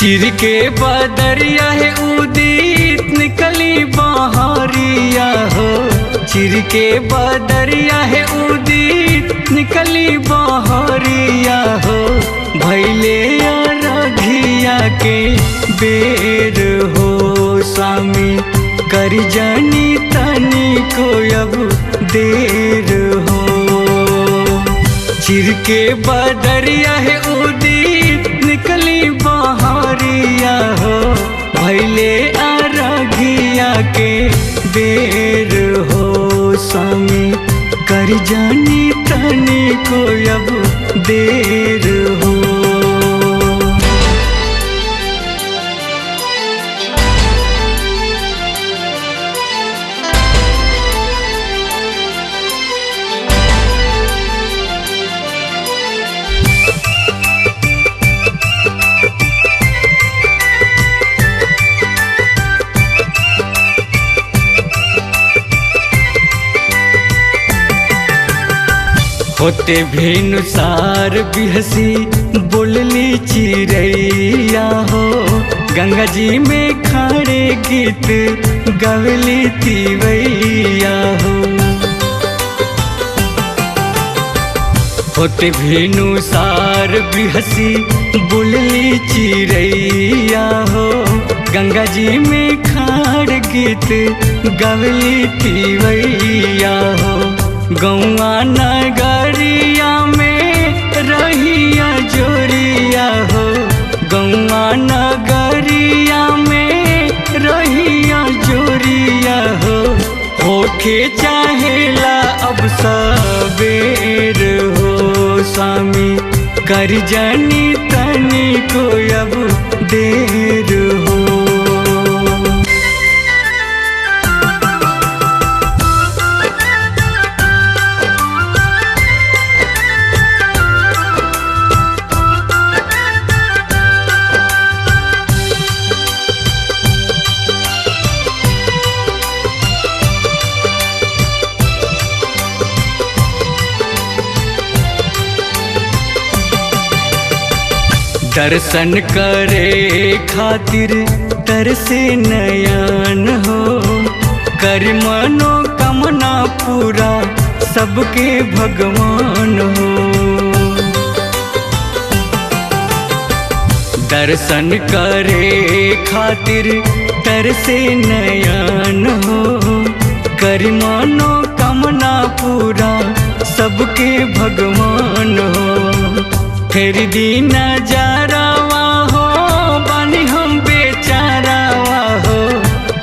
चिर के बदरिया है उदित निकली बहरिया हो। चिर के बदरिया है उदित निकली बहरिया हो। भैले अरघिया के बेर हो स्वामी कर जानी तनी को अब देर हो। चिर के बदरिया है उदित निकली बहरिया हो। भैले अरघिया के बेर हो स्वामी कर जानी तनी को अब देर हो। होते भेनुसार बिहसी बोलली चिड़ैया हो। गंगा जी में खड़े गीत गवली तिवैया हो। होते भेनुसार बिहसी बोलली चिड़ैया हो। गंगा जी में खड़े गीत गवली तिवैया हो। गौआ नगरिया में रहिया जोरिया हो। गौआ नगरिया में रहिया जोरिया हो। होके चाहेला अब सबेर हो स्वामी कर जानी तनी को अब देर हो। दर्शन करे खातिर तरसे नयन हो। कर मनोकामना पूरा सबके भगवान हो। दर्शन करे खातिर तरसे नयन हो। कर मनोकामना पूरा सबके भगवान हो। फिर दिन नजरवा हो बानी हम बेचारावा हो।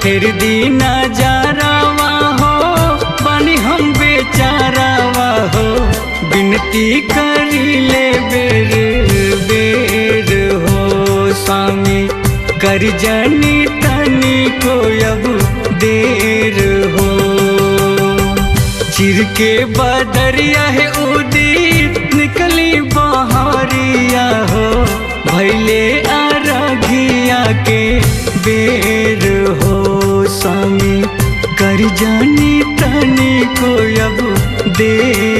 फिर दिन नजरवा हो बानी हम बेचारावा हो। विनती करी ले बेर बेर हो स्वामी कर जानी तनी को अब देर हो। चिर के बदरिया है उदित निकली बहरिया हो। भैले अरघिया के बेर हो स्वामी कर जानी तनी को अब देर